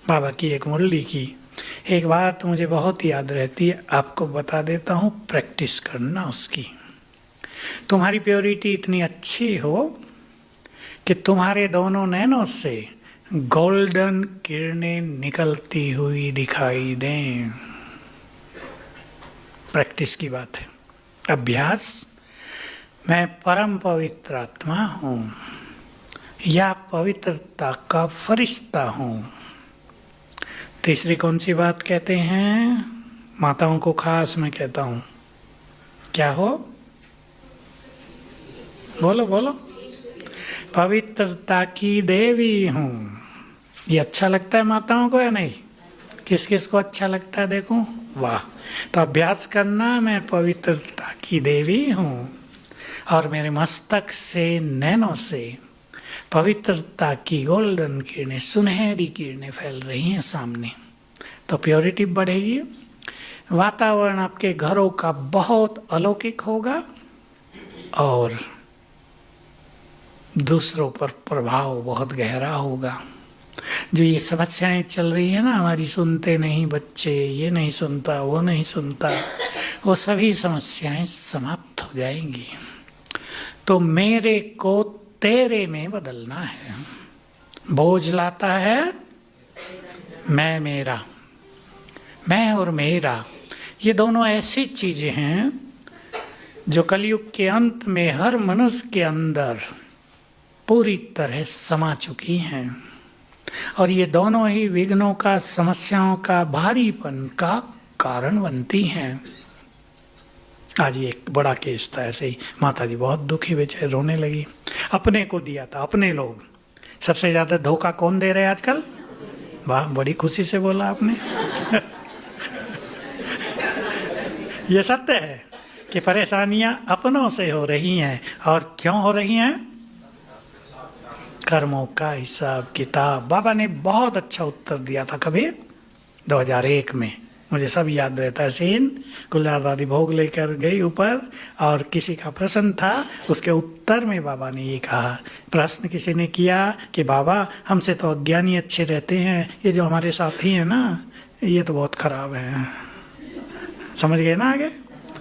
बाबा की एक मुरली की एक बात मुझे बहुत याद रहती है, आपको बता देता हूँ, प्रैक्टिस करना उसकी। तुम्हारी प्योरिटी इतनी अच्छी हो कि तुम्हारे दोनों नैनों से गोल्डन किरणें निकलती हुई दिखाई दें। प्रैक्टिस की बात है, अभ्यास। मैं परम पवित्र आत्मा हूँ या पवित्रता का फरिश्ता हूँ। तीसरी कौन सी बात कहते हैं? माताओं को खास मैं कहता हूँ, क्या हो? बोलो बोलो। पवित्रता की देवी हूँ। ये अच्छा लगता है माताओं को या नहीं? किस किस को अच्छा लगता है देखो? वाह। तो अभ्यास करना, मैं पवित्रता की देवी हूँ और मेरे मस्तक से नैनों से पवित्रता की गोल्डन किरणें, सुनहरी किरणें फैल रही हैं सामने। तो प्योरिटी बढ़ेगी, वातावरण आपके घरों का बहुत अलौकिक होगा और दूसरों पर प्रभाव बहुत गहरा होगा। जो ये समस्याएं चल रही है ना हमारी, सुनते नहीं बच्चे, ये नहीं सुनता, वो नहीं सुनता, वो सभी समस्याएं समाप्त हो जाएंगी। तो मेरे को तेरे में बदलना है। बोझ लाता है मैं मेरा, मैं और मेरा, ये दोनों ऐसी चीजें हैं जो कलयुग के अंत में हर मनुष्य के अंदर पूरी तरह समा चुकी हैं और ये दोनों ही विघ्नों का, समस्याओं का, भारीपन का कारण बनती हैं। आज ये एक बड़ा केस था, ऐसे ही माता जी बहुत दुखी बेचारे, रोने लगी। अपने को दिया था, अपने लोग। सबसे ज्यादा धोखा कौन दे रहे हैं आजकल? वाह, बड़ी खुशी से बोला आपने। ये सत्य है कि परेशानियां अपनों से हो रही हैं। और क्यों हो रही हैं? कर्मों का हिसाब किताब। बाबा ने बहुत अच्छा उत्तर दिया था कभी 2001 में, मुझे सब याद रहता है सीन। गुलजार दादी भोग लेकर गई ऊपर और किसी का प्रश्न था, उसके उत्तर में बाबा ने ये कहा, प्रश्न किसी ने किया कि बाबा हमसे तो अज्ञानी अच्छे रहते हैं, ये जो हमारे साथी हैं ना ये तो बहुत खराब है। समझ गए ना आगे?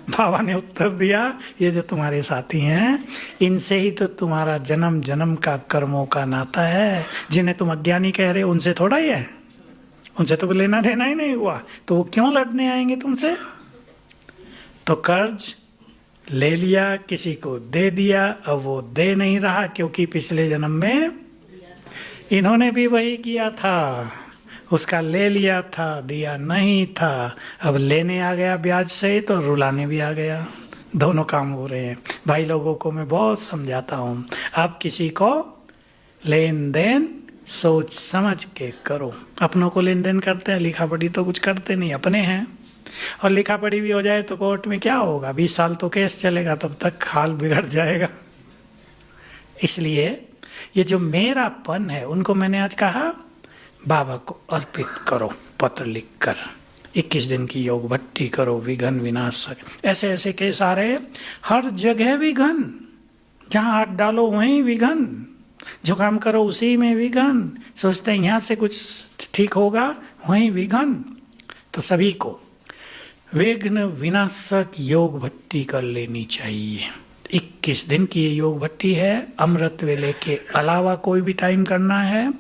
बाबा ने उत्तर दिया, ये जो तुम्हारे साथी हैं इनसे ही तो तुम्हारा जन्म जन्म का कर्मों का नाता है। जिन्हें तुम अज्ञानी कह रहे हो उनसे थोड़ा ही है, उनसे तो लेना देना ही नहीं हुआ, तो वो क्यों लड़ने आएंगे तुमसे? तो कर्ज ले लिया, किसी को दे दिया, अब वो दे नहीं रहा क्योंकि पिछले जन्म में इन्होंने भी वही किया था, उसका ले लिया था, दिया नहीं था, अब लेने आ गया ब्याज से तो रुलाने भी आ गया। दोनों काम हो रहे हैं। भाई लोगों को मैं बहुत समझाता हूँ, आप किसी को लेन देन सोच समझ के करो। अपनों को लेन देन करते हैं, लिखा पढ़ी तो कुछ करते नहीं, अपने हैं। और लिखा पढ़ी भी हो जाए तो कोर्ट में क्या होगा, 20 साल तो केस चलेगा, तब तक हाल बिगड़ जाएगा। इसलिए ये जो मेरापन है, उनको मैंने आज कहा बाबा को अर्पित करो, पत्र लिखकर 21 दिन की योग भट्टी करो, विघन विनाशक। ऐसे ऐसे केस आ रहे, हर जगह विघन, जहां हाथ डालो वहीं विघन, जो काम करो उसी में विघन, सोचते हैं यहाँ से कुछ ठीक होगा, वहीं विघन। तो सभी को विघ्न विनाशक योग भट्टी कर लेनी चाहिए। 21 दिन की ये योग भट्टी है, अमृत वेले के अलावा कोई भी टाइम करना है।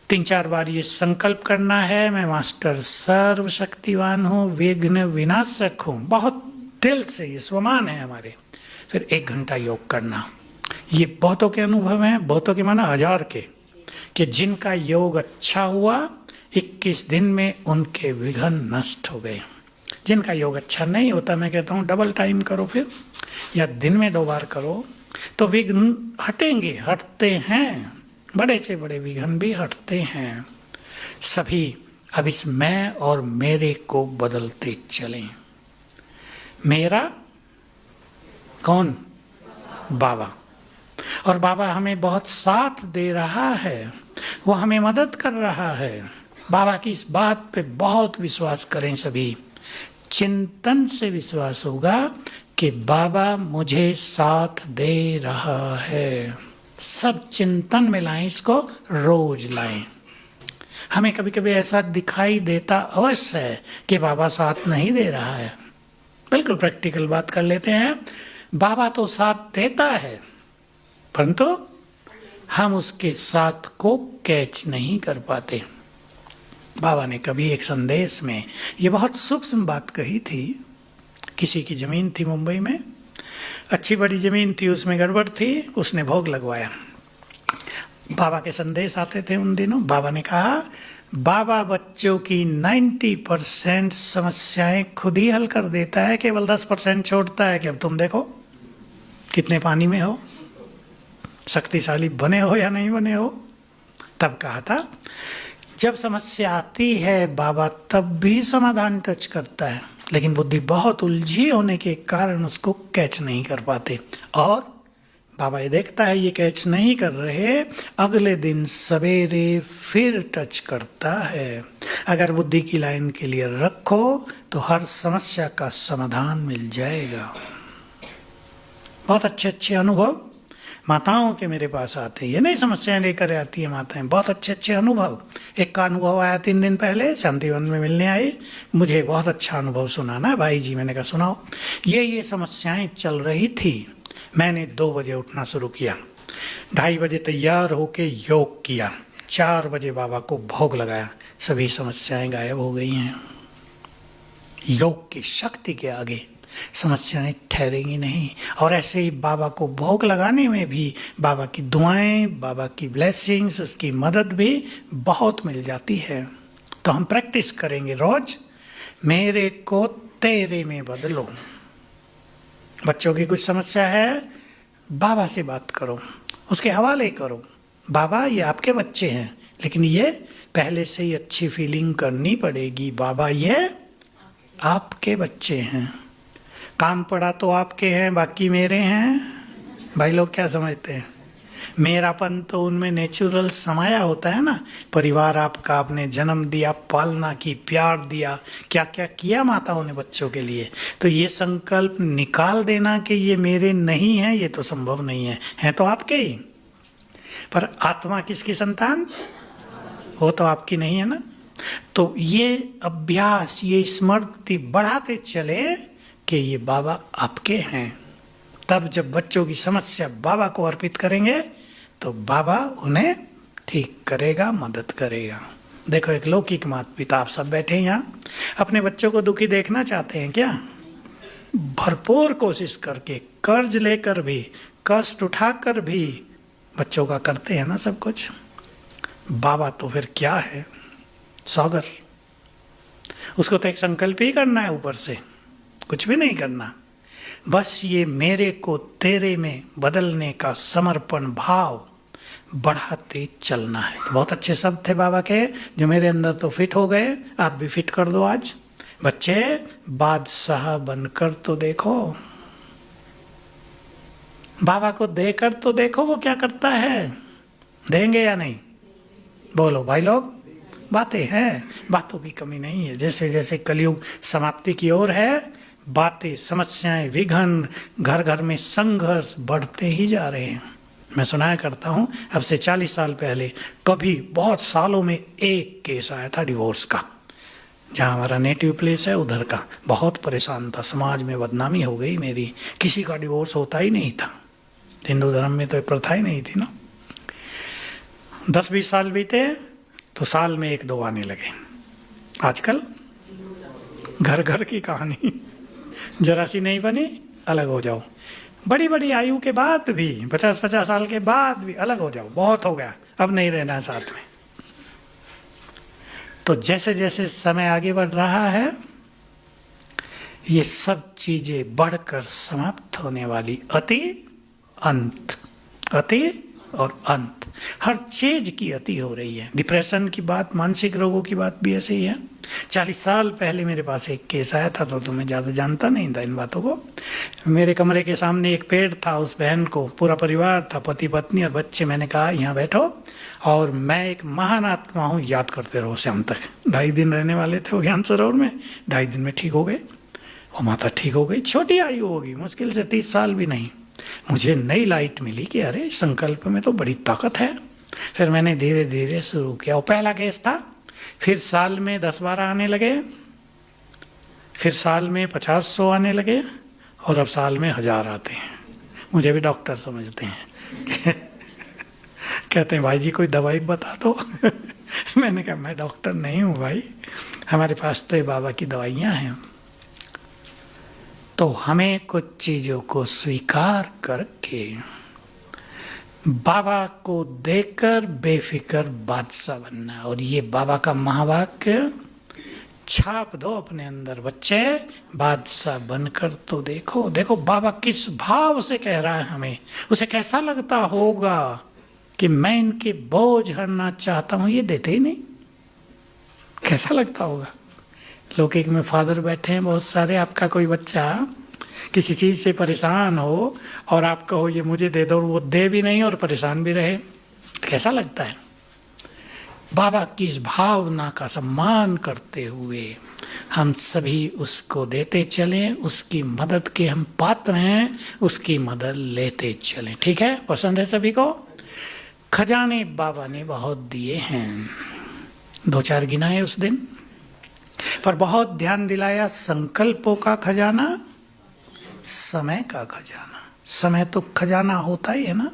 3-4 बार ये संकल्प करना है, मैं मास्टर सर्वशक्तिवान हूँ, विघ्न विनाशक हूँ, बहुत दिल से, ये स्वमान है हमारे। फिर 1 घंटा योग करना। ये बहुतों के अनुभव हैं, बहुतों के माना 1000 के, कि जिनका योग अच्छा हुआ 21 दिन में उनके विघ्न नष्ट हो गए। जिनका योग अच्छा नहीं होता, मैं कहता हूँ डबल टाइम करो फिर, या दिन में 2 बार करो तो विघ्न हटेंगे, हटते हैं, बड़े से बड़े विघ्न भी हटते हैं। सभी अब इस मैं और मेरे को बदलते चलें। मेरा कौन? बाबा। और बाबा हमें बहुत साथ दे रहा है, वो हमें मदद कर रहा है। बाबा की इस बात पे बहुत विश्वास करें सभी। चिंतन से विश्वास होगा कि बाबा मुझे साथ दे रहा है। सब चिंतन में लाएं, इसको रोज लाएं। हमें कभी कभी ऐसा दिखाई देता अवश्य है कि बाबा साथ नहीं दे रहा है। बिल्कुल प्रैक्टिकल बात कर लेते हैं, बाबा तो साथ देता है, परंतु हम उसके साथ को कैच नहीं कर पाते। बाबा ने कभी एक संदेश में ये बहुत सूक्ष्म बात कही थी। किसी की ज़मीन थी मुंबई में, अच्छी बड़ी ज़मीन थी, उसमें गड़बड़ थी, उसने भोग लगवाया। बाबा के संदेश आते थे उन दिनों। बाबा ने कहा, बाबा बच्चों की 90% समस्याएं खुद ही हल कर देता है, केवल 10% छोड़ता है कि अब तुम देखो कितने पानी में हो, शक्तिशाली बने हो या नहीं बने हो। तब कहा था, जब समस्या आती है बाबा तब भी समाधान टच करता है, लेकिन बुद्धि बहुत उलझी होने के कारण उसको कैच नहीं कर पाते। और बाबा ये देखता है ये कैच नहीं कर रहे, अगले दिन सवेरे फिर टच करता है। अगर बुद्धि की लाइन क्लियर रखो तो हर समस्या का समाधान मिल जाएगा। बहुत अच्छे अच्छे अनुभव माताओं के मेरे पास आते हैं, ये नहीं समस्याएं लेकर आती है माताएं, बहुत अच्छे अच्छे अनुभव। एक का अनुभव आया 3 दिन पहले, शांतिवन में मिलने आई, मुझे बहुत अच्छा अनुभव सुनाना भाई जी। मैंने कहा सुनाओ। ये समस्याएं चल रही थी, मैंने 2 बजे उठना शुरू किया, 2:30 बजे तैयार होके योग किया, 4 बजे बाबा को भोग लगाया, सभी समस्याएं गायब हो गई हैं। योग की शक्ति के आगे समस्याएं ठहरेंगी नहीं। और ऐसे ही बाबा को भोग लगाने में भी बाबा की दुआएं, बाबा की ब्लेसिंग्स, उसकी मदद भी बहुत मिल जाती है। तो हम प्रैक्टिस करेंगे रोज, मेरे को तेरे में बदलो। बच्चों की कुछ समस्या है, बाबा से बात करो, उसके हवाले करो। बाबा ये आपके बच्चे हैं, लेकिन ये पहले से ही अच्छी फीलिंग करनी पड़ेगी, बाबा ये आपके बच्चे हैं। काम पड़ा तो आपके हैं, बाकी मेरे हैं। भाई लोग क्या समझते हैं? मेरापन तो उनमें नेचुरल समाया होता है ना। परिवार आपका, आपने जन्म दिया, पालना की, प्यार दिया, क्या क्या किया माताओं ने बच्चों के लिए। तो ये संकल्प निकाल देना कि ये मेरे नहीं है, ये तो संभव नहीं है, हैं तो आपके ही। पर आत्मा किसकी संतान? वो तो आपकी नहीं है ना। तो ये अभ्यास, ये स्मृति बढ़ाते चले कि ये बाबा आपके हैं। तब जब बच्चों की समस्या बाबा को अर्पित करेंगे तो बाबा उन्हें ठीक करेगा, मदद करेगा। देखो, एक लौकिक माता पिता, आप सब बैठे हैं यहाँ, अपने बच्चों को दुखी देखना चाहते हैं क्या? भरपूर कोशिश करके, कर्ज लेकर भी, कष्ट उठाकर भी बच्चों का करते हैं ना सब कुछ। बाबा तो फिर क्या है? सौगर। उसको तो एक संकल्प ही करना है, ऊपर से कुछ भी नहीं करना। बस ये मेरे को तेरे में बदलने का समर्पण भाव बढ़ाते चलना है। तो बहुत अच्छे शब्द थे बाबा के, जो मेरे अंदर तो फिट हो गए। आप भी फिट कर दो आज। बच्चे, बादशाह बनकर तो देखो, बाबा को देकर तो देखो वो क्या करता है। देंगे या नहीं? बोलो भाई लोग। बातें हैं, बातों की कमी नहीं है। जैसे जैसे कलयुग समाप्ति की ओर है, बातें, समस्याएं, विघ्न, घर घर में संघर्ष बढ़ते ही जा रहे हैं। मैं सुनाया करता हूँ, अब से 40 साल पहले कभी बहुत सालों में एक केस आया था डिवोर्स का, जहाँ हमारा नेटिव प्लेस है उधर का। बहुत परेशान था, समाज में बदनामी हो गई मेरी, किसी का डिवोर्स होता ही नहीं था। हिंदू धर्म में तो प्रथा ही नहीं थी ना। 10-20 साल बीते तो साल में 1-2 आने लगे। आजकल घर घर की कहानी, जरा सी नहीं बनी अलग हो जाओ। बड़ी बड़ी आयु के बाद भी, 50-50 साल के बाद भी अलग हो जाओ, बहुत हो गया, अब नहीं रहना साथ में। तो जैसे जैसे समय आगे बढ़ रहा है, ये सब चीजें बढ़कर समाप्त होने वाली। अति अंत, अति और अंत, हर चीज की अति हो रही है। डिप्रेशन की बात, मानसिक रोगों की बात भी ऐसे ही है। 40 साल पहले मेरे पास एक केस आया था, तो मैं ज़्यादा जानता नहीं था इन बातों को। मेरे कमरे के सामने एक पेड़ था, उस बहन को, पूरा परिवार था, पति पत्नी और बच्चे। मैंने कहा यहाँ बैठो और मैं एक महान आत्मा हूँ, याद करते रहो शाम तक। 2.5 दिन रहने वाले थे वो ज्ञान सरोवर में, 2.5 दिन में ठीक हो गए। वो माता ठीक हो गई। छोटी आयु होगी, मुश्किल से 30 साल भी नहीं। मुझे नई लाइट मिली कि अरे संकल्प में तो बड़ी ताकत है। फिर मैंने धीरे धीरे शुरू किया। वो पहला केस था, फिर साल में 10-12 आने लगे, फिर साल में 50-100 आने लगे, और अब साल में 1000 आते हैं। मुझे भी डॉक्टर समझते हैं कहते हैं भाई जी कोई दवाई बता दो मैंने कहा मैं डॉक्टर नहीं हूँ भाई, हमारे पास तो ये बाबा की दवाइयाँ हैं। तो हमें कुछ चीज़ों को स्वीकार करके बाबा को देखकर बेफिक्र बादशाह बनना है। और ये बाबा का महावाक्य छाप दो अपने अंदर, बच्चे बादशाह बनकर तो देखो। देखो बाबा किस भाव से कह रहा है हमें, उसे कैसा लगता होगा कि मैं इनके बोझ हरना चाहता हूं, ये देते ही नहीं, कैसा लगता होगा। लौकिक में फादर बैठे हैं बहुत सारे, आपका कोई बच्चा किसी चीज़ से परेशान हो और आप कहो ये मुझे दे दो, और वो दे भी नहीं और परेशान भी रहे, कैसा लगता है। बाबा की इस भावना का सम्मान करते हुए हम सभी उसको देते चलें, उसकी मदद के हम पात्र हैं, उसकी मदद लेते चलें। ठीक है, पसंद है सभी को। खजाने बाबा ने बहुत दिए हैं, 2-4 गिनाए उस दिन, पर बहुत ध्यान दिलाया संकल्पों का खजाना, समय का खजाना। समय तो खजाना होता ही है ना,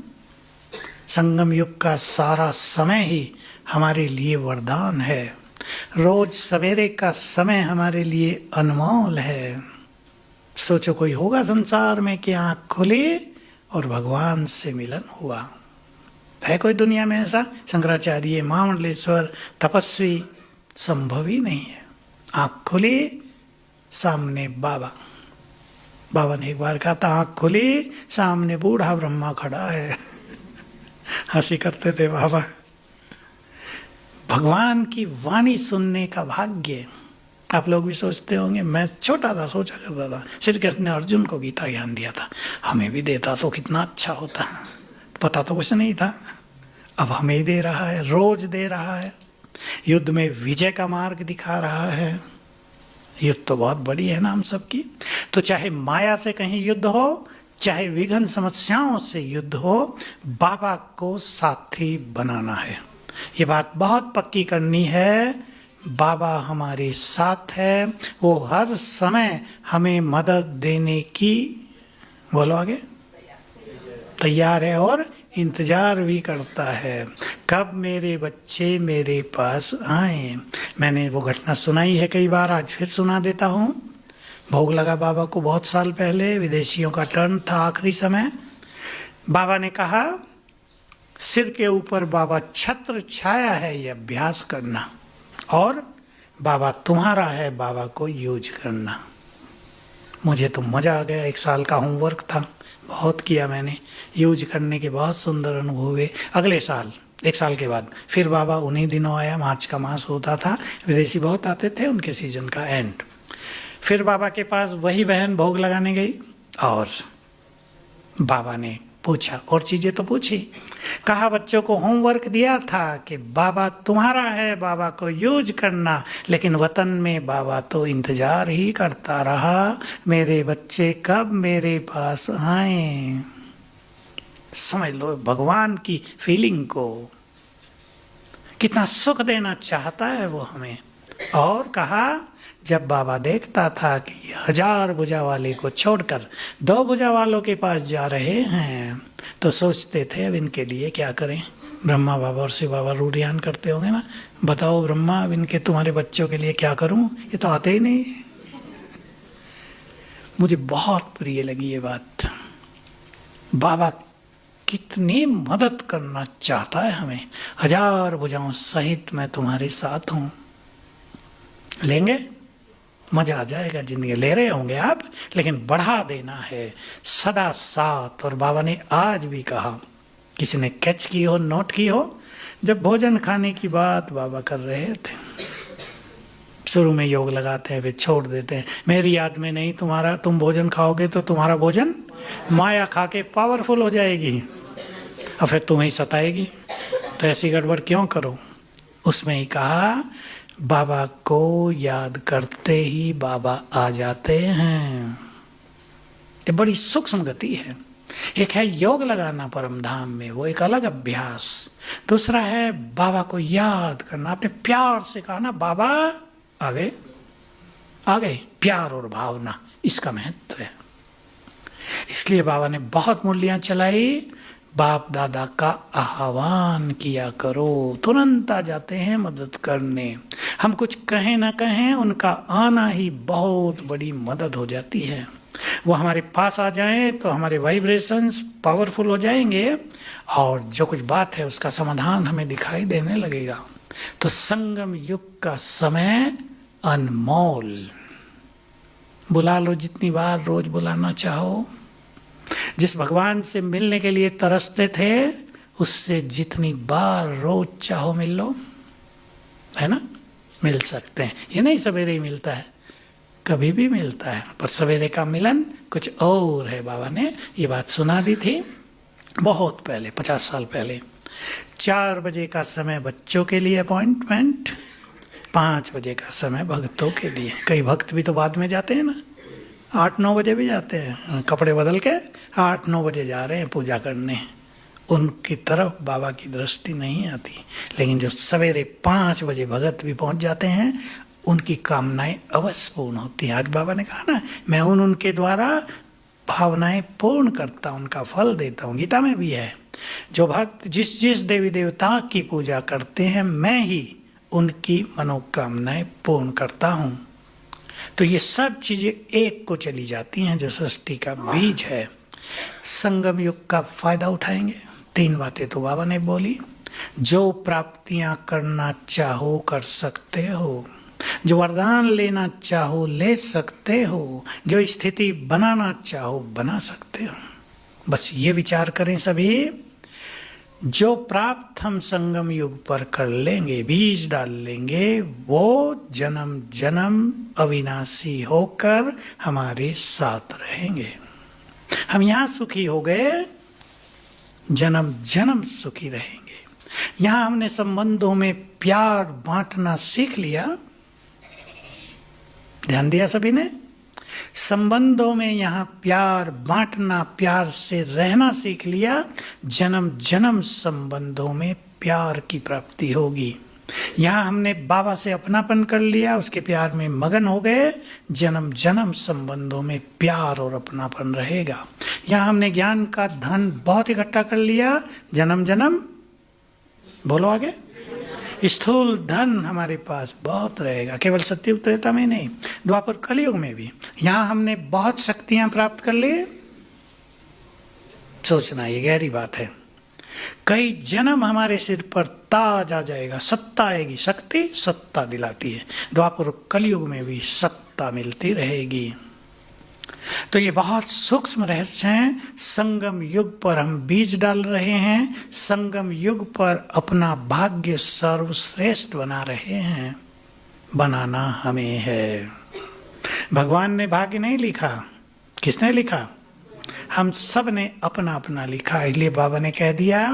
संगम युग का सारा समय ही हमारे लिए वरदान है। रोज सवेरे का समय हमारे लिए अनमोल है। सोचो कोई होगा संसार में कि आँख खुली और भगवान से मिलन हुआ, है कोई दुनिया में ऐसा? शंकराचार्य, महामंडलेश्वर, तपस्वी, संभव ही नहीं है। आँख खुली, सामने बाबा। बाबा ने एक बार कहा था आँख खुली, सामने बूढ़ा ब्रह्मा खड़ा है हंसी करते थे बाबा। भगवान की वाणी सुनने का भाग्य। आप लोग भी सोचते होंगे, मैं छोटा था सोचा करता था श्री कृष्ण ने अर्जुन को गीता ज्ञान दिया था, हमें भी देता तो कितना अच्छा होता, पता तो कुछ नहीं था। अब हमें ही दे रहा है, रोज दे रहा है, युद्ध में विजय का मार्ग दिखा रहा है। युद्ध तो बहुत बड़ी है ना हम सबकी। तो चाहे माया से कहीं युद्ध हो, चाहे विघ्न समस्याओं से युद्ध हो, बाबा को साथी बनाना है। ये बात बहुत पक्की करनी है, बाबा हमारे साथ है, वो हर समय हमें मदद देने की, बोलो आगे, तैयार है और इंतजार भी करता है, कब मेरे बच्चे मेरे पास आए। मैंने वो घटना सुनाई है कई बार, आज फिर सुना देता हूँ। भोग लगा बाबा को बहुत साल पहले, विदेशियों का टर्न था, आखिरी समय। बाबा ने कहा सिर के ऊपर बाबा छत्र छाया है, ये अभ्यास करना, और बाबा तुम्हारा है, बाबा को यूज करना। मुझे तो मज़ा आ गया, 1 साल का होमवर्क था, बहुत किया मैंने, यूज करने के बहुत सुंदर अनुभव हुए। अगले साल 1 साल के बाद फिर बाबा उन्हीं दिनों आया, मार्च का मास होता था, विदेशी बहुत आते थे, उनके सीजन का एंड। फिर बाबा के पास वही बहन भोग लगाने गई और बाबा ने पूछा, और चीज़ें तो पूछी, कहा बच्चों को होमवर्क दिया था कि बाबा तुम्हारा है, बाबा को यूज करना, लेकिन वतन में बाबा तो इंतजार ही करता रहा, मेरे बच्चे कब मेरे पास आए। समझ लो भगवान की फीलिंग को, कितना सुख देना चाहता है वो हमें। और कहा जब बाबा देखता था कि 1000 भुजा वाले को छोड़कर 2 भुजा वालों के पास जा रहे हैं, तो सोचते थे अब इनके लिए क्या करें। ब्रह्मा बाबा और शिव बाबा रूढ़ियान करते होंगे ना, बताओ ब्रह्मा अब इनके तुम्हारे बच्चों के लिए क्या करूं, ये तो आते ही नहीं। मुझे बहुत प्रिय लगी ये बात, बाबा कितनी मदद करना चाहता है हमें। 1000 भुजाओं सहित मैं तुम्हारे साथ हूं। लेंगे, मजा आ जाएगा जिंदगी। ले रहे होंगे आप, लेकिन बढ़ा देना है, सदा साथ। और बाबा ने आज भी कहा, किसी ने कैच की हो, नोट की हो, जब भोजन खाने की बात बाबा कर रहे थे, शुरू में योग लगाते हैं फिर छोड़ देते हैं, मेरी याद में नहीं, तुम्हारा, तुम भोजन खाओगे तो तुम्हारा भोजन माया खा के पावरफुल हो जाएगी और फिर तुम्हें ही सताएगी, तो ऐसी गड़बड़ क्यों करो। उसमें ही कहा बाबा को याद करते ही बाबा आ जाते हैं। ये बड़ी सूक्ष्म गति है। एक है योग लगाना परम धाम में, वो एक अलग अभ्यास। दूसरा है बाबा को याद करना, अपने प्यार से कहा ना बाबा आ गए, आ गए, प्यार और भावना, इसका महत्व है। इसलिए बाबा ने बहुत मूल्यां चलाई, बाप दादा का आह्वान किया करो, तुरंत आ जाते हैं मदद करने। हम कुछ कहें ना कहें, उनका आना ही बहुत बड़ी मदद हो जाती है। वो हमारे पास आ जाएं तो हमारे वाइब्रेशंस पावरफुल हो जाएंगे और जो कुछ बात है उसका समाधान हमें दिखाई देने लगेगा। तो संगम युग का समय अनमोल, बुला लो जितनी बार रोज बुलाना चाहो। जिस भगवान से मिलने के लिए तरसते थे उससे जितनी बार रोज चाहो मिल लो, है ना, मिल सकते हैं। ये नहीं सवेरे ही मिलता है, कभी भी मिलता है, पर सवेरे का मिलन कुछ और है। बाबा ने ये बात सुना दी थी बहुत पहले, 50 साल पहले। 4 बजे का समय बच्चों के लिए अपॉइंटमेंट, 5 बजे का समय भक्तों के लिए। कई भक्त भी तो बाद में जाते हैं ना, 8-9 बजे भी जाते हैं, कपड़े बदल के 8-9 बजे जा रहे हैं पूजा करने। उनकी तरफ बाबा की दृष्टि नहीं आती, लेकिन जो सवेरे 5 बजे भगत भी पहुंच जाते हैं उनकी कामनाएं अवश्य पूर्ण होती हैं। आज बाबा ने कहा ना, मैं उनके द्वारा भावनाएं पूर्ण करता हूं, उनका फल देता हूं। गीता में भी है, जो भक्त जिस जिस देवी देवता की पूजा करते हैं मैं ही उनकी मनोकामनाएं पूर्ण करता हूं। तो ये सब चीजें एक को चली जाती हैं, जो सृष्टि का बीज है। संगम युग का फायदा उठाएंगे। 3 बातें तो बाबा ने बोली। जो प्राप्तियां करना चाहो कर सकते हो, जो वरदान लेना चाहो ले सकते हो, जो स्थिति बनाना चाहो बना सकते हो। बस ये विचार करें सभी, जो प्राप्त हम संगम युग पर कर लेंगे, बीज डाल लेंगे, वो जन्म जन्म अविनाशी होकर हमारे साथ रहेंगे। हम यहाँ सुखी हो गए, जन्म जन्म सुखी रहेंगे। यहाँ हमने संबंधों में प्यार बांटना सीख लिया, ध्यान दिया सभी ने, संबंधों में यहाँ प्यार बांटना, प्यार से रहना सीख लिया, जन्म जन्म संबंधों में प्यार की प्राप्ति होगी। यहाँ हमने बाबा से अपनापन कर लिया, उसके प्यार में मगन हो गए, जन्म जन्म संबंधों में प्यार और अपनापन रहेगा। यहाँ हमने ज्ञान का धन बहुत इकट्ठा कर लिया, जन्म जन्म, बोलो आगे, स्थूल धन हमारे पास बहुत रहेगा, केवल सत्युग त्रेता में नहीं, द्वापर कलयुग में भी। यहाँ हमने बहुत शक्तियां प्राप्त कर ली, सोचना ये गहरी बात है। कई जन्म हमारे सिर पर ताज आ जाएगा, सत्ता आएगी, शक्ति सत्ता दिलाती है। द्वापर कलयुग में भी सत्ता मिलती रहेगी। तो ये बहुत सूक्ष्म रहस्य हैं। संगम युग पर हम बीज डाल रहे हैं, संगम युग पर अपना भाग्य सर्वश्रेष्ठ बना रहे हैं। बनाना हमें है। भगवान ने भाग्य नहीं लिखा, किसने लिखा? हम सब ने अपना अपना लिखा। इसलिए बाबा ने कह दिया,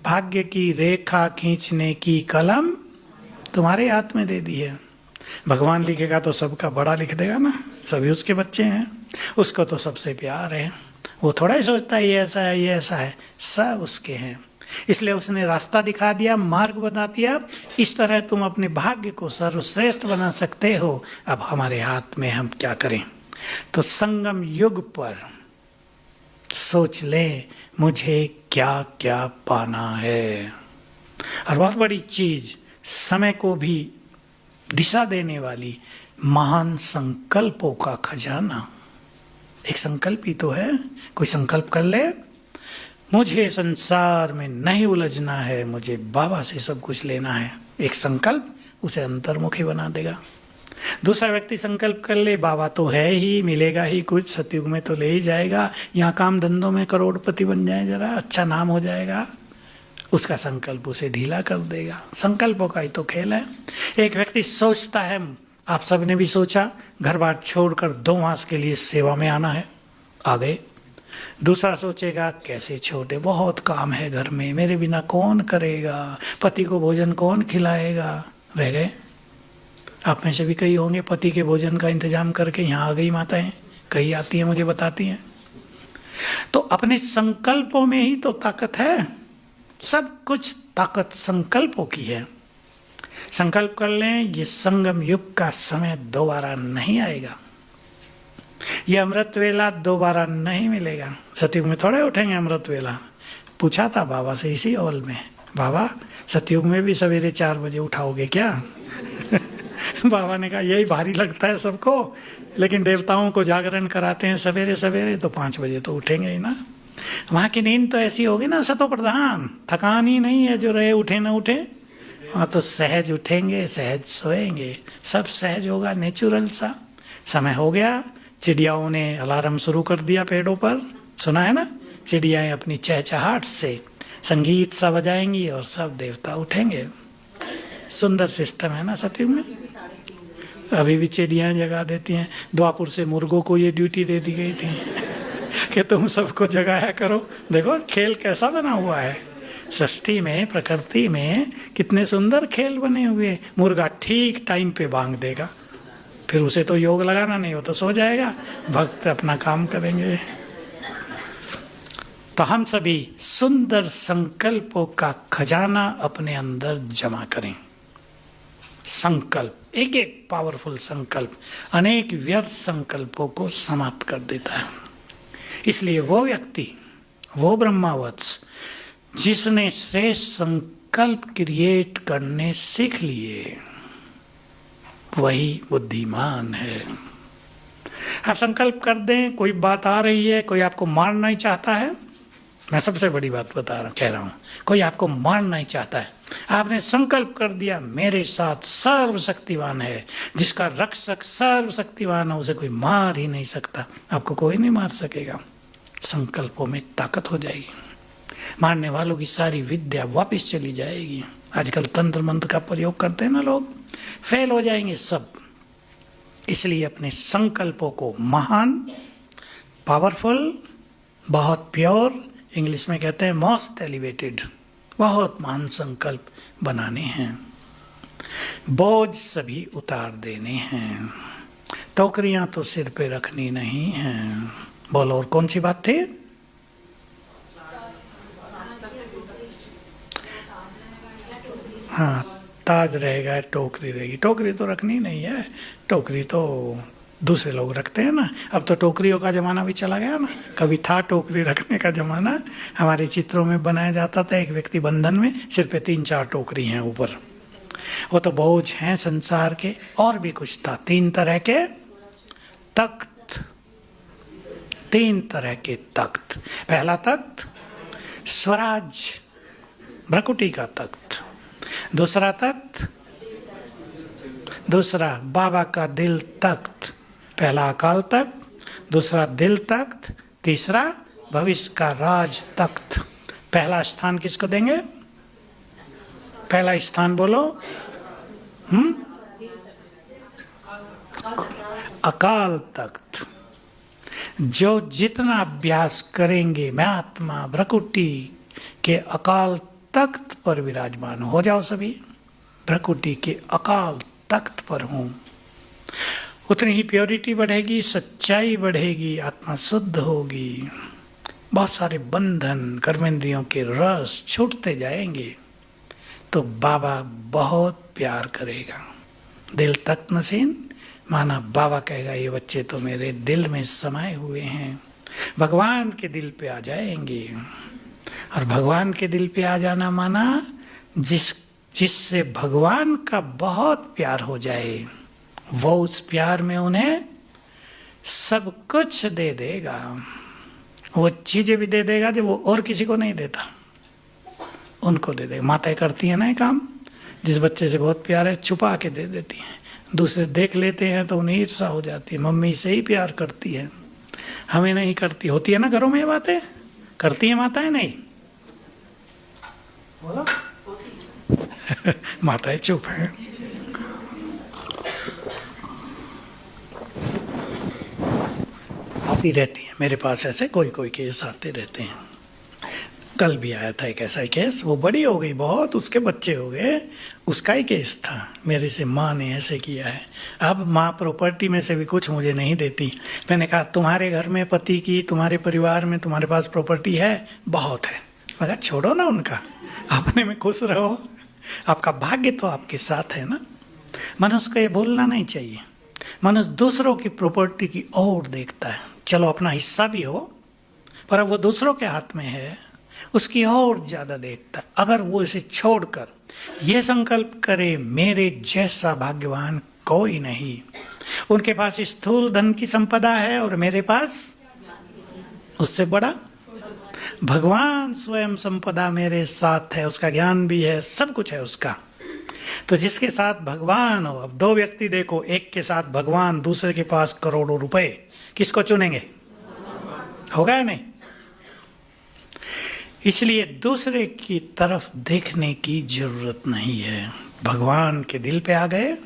भाग्य की रेखा खींचने की कलम तुम्हारे हाथ में दे दी है। भगवान लिखेगा तो सबका बड़ा लिख देगा ना, सभी उसके बच्चे हैं, उसको तो सबसे प्यार है। वो थोड़ा ही सोचता है ये ऐसा है ये ऐसा है, सब उसके हैं। इसलिए उसने रास्ता दिखा दिया, मार्ग बता दिया, इस तरह तुम अपने भाग्य को सर्वश्रेष्ठ बना सकते हो। अब हमारे हाथ में हम क्या करें। तो संगम युग पर सोच ले मुझे क्या क्या पाना है। और बहुत बड़ी चीज, समय को भी दिशा देने वाली महान संकल्पों का खजाना। एक संकल्प ही तो है, कोई संकल्प कर ले, मुझे संसार में नहीं उलझना है, मुझे बाबा से सब कुछ लेना है। एक संकल्प उसे अंतर्मुखी बना देगा। दूसरा व्यक्ति संकल्प कर ले, बाबा तो है ही, मिलेगा ही कुछ, सतयुग में तो ले ही जाएगा, यहाँ काम धंधों में करोड़पति बन जाए, जरा अच्छा नाम हो जाएगा, उसका संकल्प उसे ढीला कर देगा। संकल्पों का ही तो खेल है। एक व्यक्ति सोचता है, आप सब ने भी सोचा, घर बार छोड़कर 2 मास के लिए सेवा में आना है, आ गए। दूसरा सोचेगा कैसे छोटे, बहुत काम है घर में, मेरे बिना कौन करेगा, पति को भोजन कौन खिलाएगा, रह गए। आप में से भी कई होंगे पति के भोजन का इंतजाम करके यहाँ आ गई माताएं, कई आती हैं मुझे बताती हैं। तो अपने संकल्पों में ही तो ताकत है। सब कुछ ताकत संकल्पों की है। संकल्प कर लें, ये संगम युग का समय दोबारा नहीं आएगा, ये अमृत वेला दोबारा नहीं मिलेगा। सतयुग में थोड़े उठेंगे अमृत वेला। पूछा था बाबा से इसी हॉल में, बाबा सतयुग में भी सवेरे 4 बजे उठाओगे क्या? बाबा ने कहा यही भारी लगता है सबको, लेकिन देवताओं को जागरण कराते हैं सवेरे सवेरे, तो 5 बजे तो उठेंगे ही ना। वहाँ की नींद तो ऐसी होगी ना सतो प्रधान, थकान ही नहीं है, जो रहे उठे ना उठे। वहाँ तो सहज उठेंगे, सहज सोएंगे, सब सहज होगा, नेचुरल सा। समय हो गया, चिड़ियाओं ने अलार्म शुरू कर दिया पेड़ों पर, सुना है ना? चिड़ियाएं अपनी चहचहाट से संगीत सा बजाएंगी और सब देवता उठेंगे। सुंदर सिस्टम है ना सतयुग में। अभी भी चिड़ियाँ जगा देती हैं। द्वापुर से मुर्गों को ये ड्यूटी दे दी गई थी कि तुम सबको जगाया करो। देखो खेल कैसा बना हुआ है। सृष्टि में, प्रकृति में कितने सुंदर खेल बने हुए। मुर्गा ठीक टाइम पे बांग देगा, फिर उसे तो योग लगाना नहीं, हो तो सो जाएगा, भक्त अपना काम करेंगे। तो हम सभी सुंदर संकल्पों का खजाना अपने अंदर जमा करें। संकल्प, एक एक पावरफुल संकल्प अनेक व्यर्थ संकल्पों को समाप्त कर देता है। इसलिए वो व्यक्ति, वो ब्रह्मावत्स जिसने श्रेष्ठ संकल्प क्रिएट करने सीख लिए, वही बुद्धिमान है। आप संकल्प कर दें, कोई बात आ रही है, कोई आपको मारना ही चाहता है, मैं सबसे बड़ी बात कह रहा हूँ, कोई आपको मारना ही चाहता है, आपने संकल्प कर दिया मेरे साथ सर्वशक्तिवान है, जिसका रक्षक सर्वशक्तिवान है, उसे कोई मार ही नहीं सकता, आपको कोई नहीं मार सकेगा। संकल्पों में ताकत हो जाएगी, मारने वालों की सारी विद्या वापस चली जाएगी। आजकल तंत्र मंत्र का प्रयोग करते हैं ना लोग, फेल हो जाएंगे सब। इसलिए अपने संकल्पों को महान, पावरफुल, बहुत प्योर, इंग्लिश में कहते हैं मोस्ट एलिवेटेड, बहुत महान संकल्प बनाने हैं। बोझ सभी उतार देने हैं, टोकरियां तो सिर पे रखनी नहीं हैं। बोलो, और कौन सी बात थी? हाँ, ताज रहेगा, टोकरी रहेगी। टोकरी तो रखनी नहीं है, टोकरी तो दूसरे लोग रखते हैं ना। अब तो टोकरियों का ज़माना भी चला गया ना, कभी था टोकरी रखने का ज़माना। हमारे चित्रों में बनाया जाता था, एक व्यक्ति बंधन में, सिर पे 3-4 टोकरी हैं ऊपर। वो तो बोझ हैं संसार के। और भी कुछ था, 3 तरह के तख्त, 3 तरह के तख्त। पहला तख्त स्वराज, भ्रकुटी का तख्त। दूसरा तख्त, दूसरा बाबा का दिल तख्त। पहला अकाल तख्त, दूसरा दिल तख्त, तीसरा भविष्य का राज तख्त। पहला स्थान किसको देंगे? पहला स्थान बोलो। अकाल तख्त। जो जितना अभ्यास करेंगे, मैं आत्मा भ्रकुटी के अकाल तख्त पर विराजमान हो जाओ सभी, भ्रकुटी के अकाल तख्त पर हूं, उतनी ही प्योरिटी बढ़ेगी, सच्चाई बढ़ेगी, आत्मा शुद्ध होगी, बहुत सारे बंधन, कर्मेंद्रियों के रस छूटते जाएंगे, तो बाबा बहुत प्यार करेगा। दिल तख्त नसीन, माना बाबा कहेगा ये बच्चे तो मेरे दिल में समाये हुए हैं, भगवान के दिल पे आ जाएंगे। और भगवान के दिल पे आ जाना माना जिससे भगवान का बहुत प्यार हो जाए, वो उस प्यार में उन्हें सब कुछ दे देगा। वो चीजें भी दे देगा जो वो और किसी को नहीं देता, उनको दे देगा। माताएं करती हैं ना ये काम, जिस बच्चे से बहुत प्यार है छुपा के दे देती हैं, दूसरे देख लेते हैं तो उन्हें ईर्ष्या हो जाती है। मम्मी से ही प्यार करती है, हमें नहीं करती। होती है ना घरों में ये बातें, करती है माताएं? नहीं बोला माताएं चुप है। आती रहती है मेरे पास, ऐसे कोई कोई केस आते रहते हैं। कल भी आया था एक ऐसा केस, वो बड़ी हो गई बहुत, उसके बच्चे हो गए, उसका ही केस था, मेरे से माँ ने ऐसे किया है। अब माँ प्रॉपर्टी में से भी कुछ मुझे नहीं देती। मैंने कहा तुम्हारे घर में पति की, तुम्हारे परिवार में तुम्हारे पास प्रॉपर्टी है, बहुत है, मगर छोड़ो ना उनका, अपने में खुश रहो, आपका भाग्य तो आपके साथ है ना। मनुष्य को ये भूलना नहीं चाहिए। मनुष्य दूसरों की प्रॉपर्टी की ओर देखता है, चलो अपना हिस्सा भी हो, पर अब वो दूसरों के हाथ में है, उसकी और ज्यादा देखता है। अगर वो इसे छोड़कर यह संकल्प करे मेरे जैसा भाग्यवान कोई नहीं, उनके पास स्थूल धन की संपदा है और मेरे पास उससे बड़ा भगवान स्वयं संपदा मेरे साथ है, उसका ज्ञान भी है, सब कुछ है उसका। तो जिसके साथ भगवान हो, अब दो व्यक्ति देखो, एक के साथ भगवान, दूसरे के पास करोड़ों रुपए, किसको चुनेंगे? होगा या नहीं? इसलिए दूसरे की तरफ देखने की जरूरत नहीं है, भगवान के दिल पे आ गए।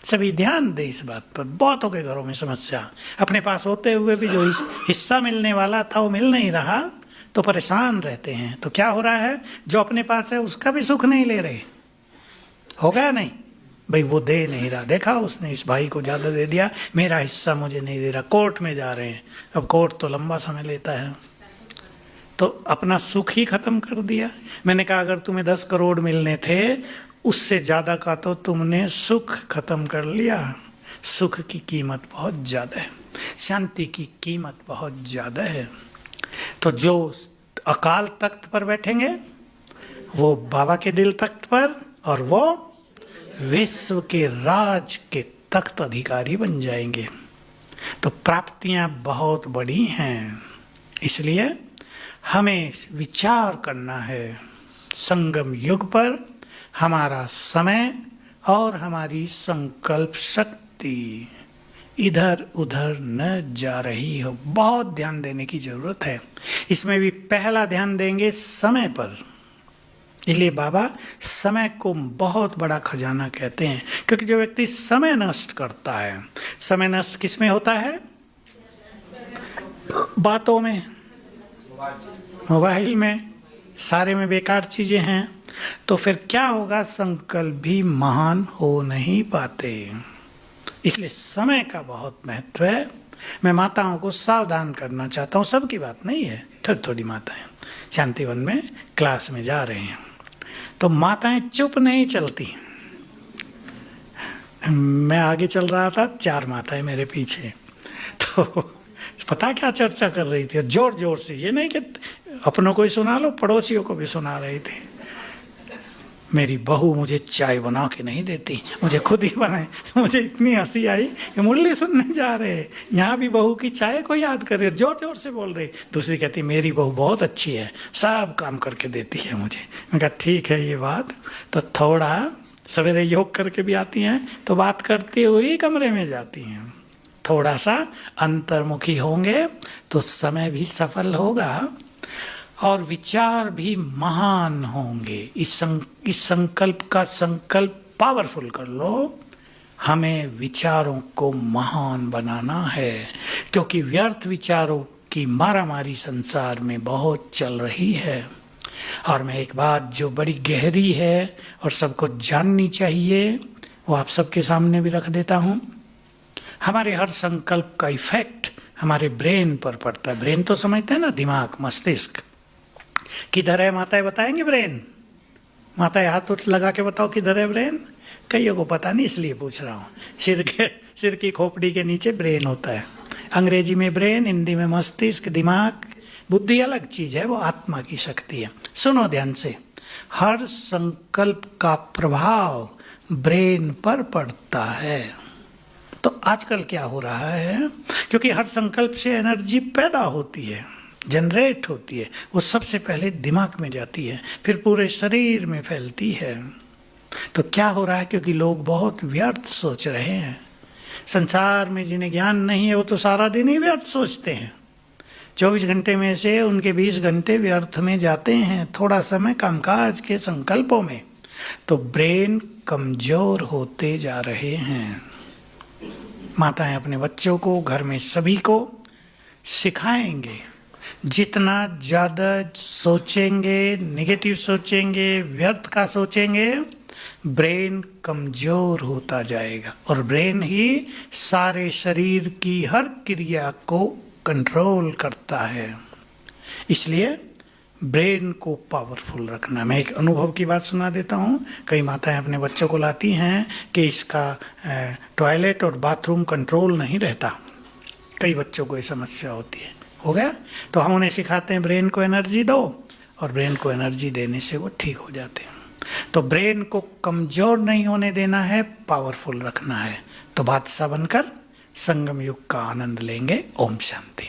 सभी ध्यान दे इस बात पर। बहुतों के घरों में समस्या, अपने पास होते हुए भी जो हिस्सा मिलने वाला था वो मिल नहीं रहा, तो परेशान रहते हैं। तो क्या हो रहा है, जो अपने पास है उसका भी सुख नहीं ले रहे। होगा या नहीं? भाई वो दे नहीं रहा, देखा उसने इस भाई को ज़्यादा दे दिया, मेरा हिस्सा मुझे नहीं दे रहा, कोर्ट में जा रहे हैं। अब कोर्ट तो लंबा समय लेता है, तो अपना सुख ही खत्म कर दिया। मैंने कहा अगर तुम्हें 10 करोड़ मिलने थे, उससे ज़्यादा का तो तुमने सुख खत्म कर लिया। सुख की कीमत बहुत ज़्यादा है, शांति की कीमत बहुत ज़्यादा है। तो जो अकाल तख्त पर बैठेंगे वो बाबा के दिल तख्त पर, और वो विश्व के राज के तख्त अधिकारी बन जाएंगे। तो प्राप्तियां बहुत बड़ी हैं, इसलिए हमें विचार करना है। संगम युग पर हमारा समय और हमारी संकल्प शक्ति इधर उधर न जा रही हो, बहुत ध्यान देने की जरूरत है। इसमें भी पहला ध्यान देंगे समय पर। इसलिए बाबा समय को बहुत बड़ा खजाना कहते हैं, क्योंकि जो व्यक्ति समय नष्ट करता है, समय नष्ट किस में होता है? बातों में, मोबाइल में, सारे में बेकार चीजें हैं। तो फिर क्या होगा, संकल्प भी महान हो नहीं पाते। इसलिए समय का बहुत महत्व है। मैं माताओं को सावधान करना चाहता हूँ, सबकी बात नहीं है, थोड़ी थोड़ी माताएं शांतिवन में क्लास में जा रहे हैं, तो माताएं चुप नहीं चलती। मैं आगे चल रहा था, 4 माताएं मेरे पीछे, तो पता क्या चर्चा कर रही थी, जोर जोर से, ये नहीं कि अपनों को ही सुना लो, पड़ोसियों को भी सुना रही थी। मेरी बहू मुझे चाय बना के नहीं देती, मुझे खुद ही बनाए। मुझे इतनी हंसी आई कि मुरली सुनने जा रहे, यहाँ भी बहू की चाय को याद कर रहे, जोर जोर से बोल रही। दूसरी कहती मेरी बहू बहुत अच्छी है, सब काम करके देती है मुझे। मैं कहा ठीक है ये बात, तो थोड़ा सवेरे योग करके भी आती हैं, तो बात करते हुए कमरे में जाती हैं। थोड़ा सा अंतर्मुखी होंगे तो समय भी सफल होगा और विचार भी महान होंगे। इस संकल्प का संकल्प पावरफुल कर लो, हमें विचारों को महान बनाना है, क्योंकि व्यर्थ विचारों की मारामारी संसार में बहुत चल रही है। और मैं एक बात जो बड़ी गहरी है और सबको जाननी चाहिए, वो आप सबके सामने भी रख देता हूँ। हमारे हर संकल्प का इफेक्ट हमारे ब्रेन पर पड़ता है। ब्रेन तो समझते हैं ना, दिमाग, मस्तिष्क। किधर है माताएं बताएंगे ब्रेन? माताएं हाथ उठ लगा के बताओ किधर है ब्रेन। कईयों को पता नहीं, इसलिए पूछ रहा हूँ। सिर की खोपड़ी के नीचे ब्रेन होता है। अंग्रेजी में ब्रेन, हिंदी में मस्तिष्क, दिमाग। बुद्धि अलग चीज है, वो आत्मा की शक्ति है। सुनो ध्यान से, हर संकल्प का प्रभाव ब्रेन पर पड़ता है। तो आजकल क्या हो रहा है, क्योंकि हर संकल्प से एनर्जी पैदा होती है, जनरेट होती है, वो सबसे पहले दिमाग में जाती है, फिर पूरे शरीर में फैलती है। तो क्या हो रहा है, क्योंकि लोग बहुत व्यर्थ सोच रहे हैं। संसार में जिन्हें ज्ञान नहीं है वो तो सारा दिन ही व्यर्थ सोचते हैं। 24 घंटे में से उनके 20 घंटे व्यर्थ में जाते हैं, थोड़ा समय कामकाज के संकल्पों में। तो ब्रेन कमजोर होते जा रहे हैं। माताएं अपने बच्चों को, घर में सभी को सिखाएंगे, जितना ज़्यादा सोचेंगे, नेगेटिव सोचेंगे, व्यर्थ का सोचेंगे, ब्रेन कमज़ोर होता जाएगा और ब्रेन ही सारे शरीर की हर क्रिया को कंट्रोल करता है। इसलिए ब्रेन को पावरफुल रखना। मैं एक अनुभव की बात सुना देता हूँ। कई माताएं अपने बच्चों को लाती हैं कि इसका टॉयलेट और बाथरूम कंट्रोल नहीं रहता। कई बच्चों को ये समस्या होती है। हो गया तो हम उन्हें सिखाते हैं ब्रेन को एनर्जी दो, और ब्रेन को एनर्जी देने से वो ठीक हो जाते हैं। तो ब्रेन को कमज़ोर नहीं होने देना है, पावरफुल रखना है। तो बादशाह बनकर संगम युग का आनंद लेंगे। ओम शांति।